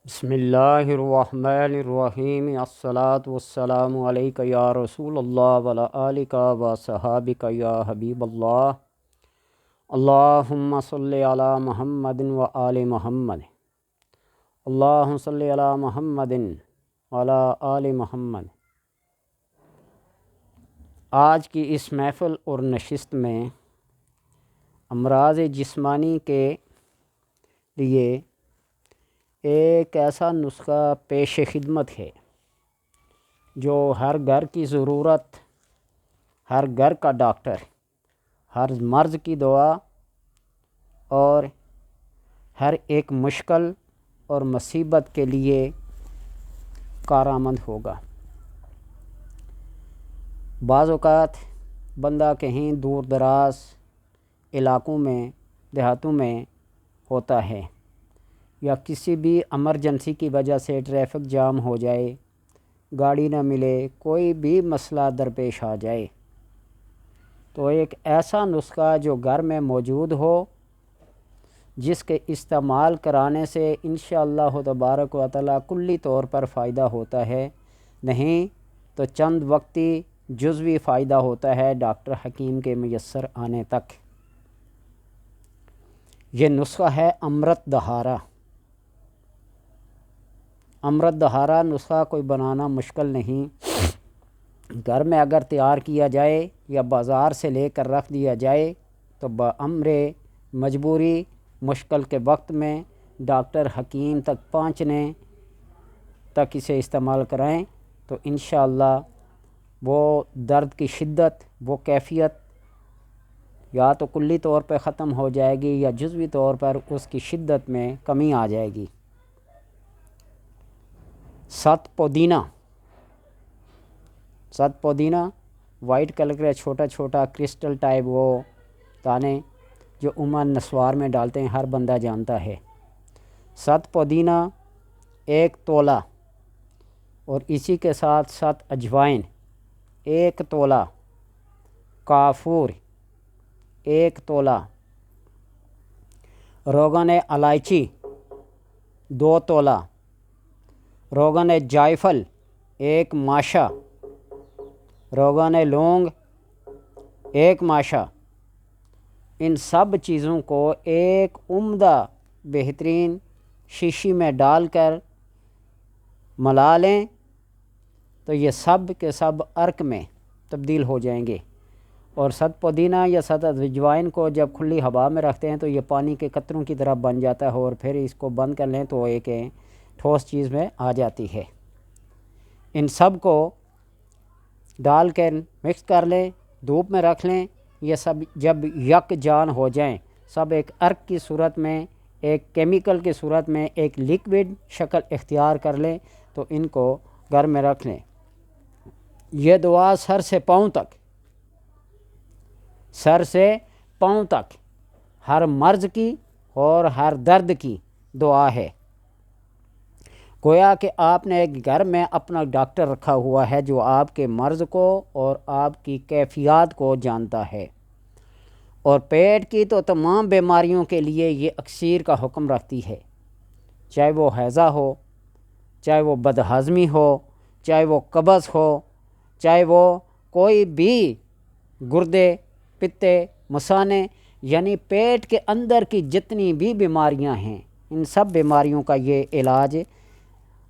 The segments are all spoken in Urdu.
بسم اللہ الرحمن الرحیم الصلاۃ والسلام علیک یا رسول اللہ وعلی آلک و صحابک یا حبیب اللہ اللہم صلی علی محمد و آل محمد اللہم صلی علی محمد وعلی آل محمد۔ آج کی اس محفل اور نشست میں امراض جسمانی کے لیے ایک ایسا نسخہ پیش خدمت ہے جو ہر گھر کی ضرورت، ہر گھر کا ڈاکٹر، ہر مرض کی دوا اور ہر ایک مشکل اور مصیبت کے لیے کارآمد ہوگا۔ بعض اوقات بندہ کہیں دور دراز علاقوں میں، دیہاتوں میں ہوتا ہے، یا کسی بھی ایمرجنسی کی وجہ سے ٹریفک جام ہو جائے، گاڑی نہ ملے، کوئی بھی مسئلہ درپیش آ جائے، تو ایک ایسا نسخہ جو گھر میں موجود ہو، جس کے استعمال کرانے سے انشاءاللہ تبارک و تعالی کلی طور پر فائدہ ہوتا ہے، نہیں تو چند وقتی جزوی فائدہ ہوتا ہے ڈاکٹر حکیم کے میسر آنے تک۔ یہ نسخہ ہے امرت دھارا۔ امرت دھارا نسخہ کوئی بنانا مشکل نہیں، گھر میں اگر تیار کیا جائے یا بازار سے لے کر رکھ دیا جائے تو بامر مجبوری مشکل کے وقت میں ڈاکٹر حکیم تک پہنچنے تک اسے استعمال کرائیں تو انشاءاللہ وہ درد کی شدت، وہ کیفیت یا تو کلی طور پہ ختم ہو جائے گی یا جزوی طور پر اس کی شدت میں کمی آ جائے گی۔ ست پودینہ وائٹ کلر کا چھوٹا چھوٹا کرسٹل ٹائپ وہ دانے جو عموماً نسوار میں ڈالتے ہیں، ہر بندہ جانتا ہے۔ ست پودینہ 1 تولہ اور اسی کے ساتھ 7 اجوائن 1 تولہ، کافور 1 تولہ، روغن الائچی 2 تولہ، روغن جائفل 1 ماشا، روغن لونگ 1 ماشا۔ ان سب چیزوں کو ایک عمدہ بہترین شیشی میں ڈال کر ملا لیں تو یہ سب کے سب عرق میں تبدیل ہو جائیں گے، اور 7 پودینہ یا 7 اجوائن کو جب کھلی ہوا میں رکھتے ہیں تو یہ پانی کے قطروں کی طرح بن جاتا ہے، اور پھر اس کو بند کر لیں تو ایک ٹھوس چیز میں آ جاتی ہے۔ ان سب کو ڈال کر مکس کر لیں، دھوپ میں رکھ لیں، یہ سب جب یک جان ہو جائیں، سب ایک عرق کی صورت میں، ایک کیمیکل کی صورت میں، ایک لیکوڈ شکل اختیار کر لیں تو ان کو گھر میں رکھ لیں۔ یہ دعا سر سے پاؤں تک ہر مرض کی اور ہر درد کی دعا ہے۔ گویا کہ آپ نے ایک گھر میں اپنا ڈاکٹر رکھا ہوا ہے جو آپ کے مرض کو اور آپ کی کیفیات کو جانتا ہے، اور پیٹ کی تو تمام بیماریوں کے لیے یہ اکسیر کا حکم رکھتی ہے، چاہے وہ ہیضہ ہو، چاہے وہ بدہضمی ہو، چاہے وہ قبض ہو، چاہے وہ کوئی بھی گردے، پتے، مثانے، یعنی پیٹ کے اندر کی جتنی بھی بیماریاں ہیں، ان سب بیماریوں کا یہ علاج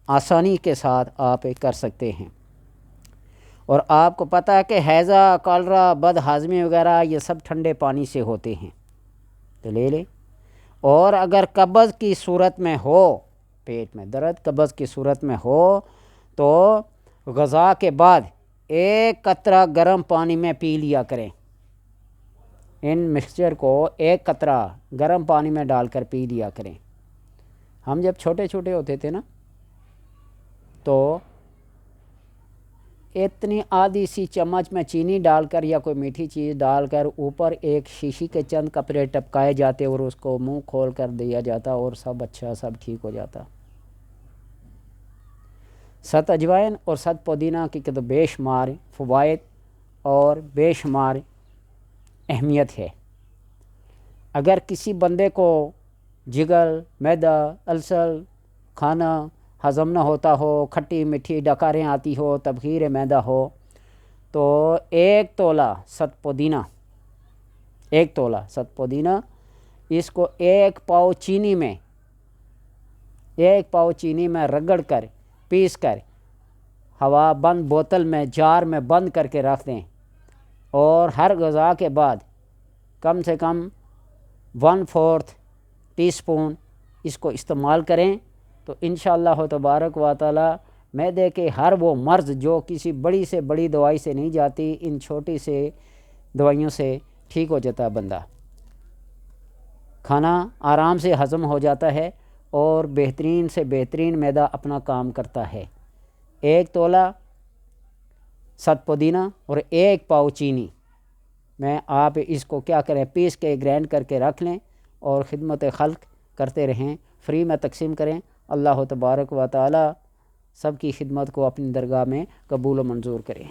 آسانی کے ساتھ آپ کر سکتے ہیں۔ اور آپ کو پتہ ہے کہ ہیضہ، کالرا، بدہضمی وغیرہ یہ سب ٹھنڈے پانی سے ہوتے ہیں، تو لے لیں۔ اور اگر قبض کی صورت میں ہو، پیٹ میں درد قبض کی صورت میں ہو تو غذا کے بعد 1 قطرہ گرم پانی میں پی لیا کریں۔ ان مکسچر کو 1 قطرہ گرم پانی میں ڈال کر پی لیا کریں۔ ہم جب چھوٹے چھوٹے ہوتے تھے نا تو اتنی آدھی سی چمچ میں چینی ڈال کر یا کوئی میٹھی چیز ڈال کر اوپر ایک شیشی کے چند کپڑے ٹپکائے جاتے اور اس کو منہ کھول کر دیا جاتا اور سب اچھا سب ٹھیک ہو جاتا۔ 7 اجوائن اور 7 پودینہ کی تو بے شمار فوائد اور بے شمار اہمیت ہے۔ اگر کسی بندے کو جگر، معدہ، السر، کھانا ہضم نہ ہوتا ہو، کھٹی میٹھی ڈکاریں آتی ہو، تبخیر معدہ ہو، تو 1 تولہ ست پودینہ، 1 تولہ ست پودینہ، اس کو 1 پاؤ چینی میں، 1 پاؤ چینی میں رگڑ کر پیس کر ہوا بند بوتل میں جار میں بند کر کے رکھ دیں، اور ہر غذا کے بعد کم سے کم 1/4 ٹی اسپون اس کو استعمال کریں، تو انشاءاللہ تبارک و تعالی معدے کے ہر وہ مرض جو کسی بڑی سے بڑی دوائی سے نہیں جاتی، ان چھوٹی سے دوائیوں سے ٹھیک ہو جاتا بندہ، کھانا آرام سے ہضم ہو جاتا ہے اور بہترین سے بہترین معدہ اپنا کام کرتا ہے۔ 1 تولہ ست پودینہ اور 1 پاؤ چینی میں آپ اس کو کیا کریں، پیس کے گرینڈ کر کے رکھ لیں اور خدمت خلق کرتے رہیں، فری میں تقسیم کریں۔ اللہ تبارک و تعالی سب کی خدمت کو اپنی درگاہ میں قبول و منظور کریں۔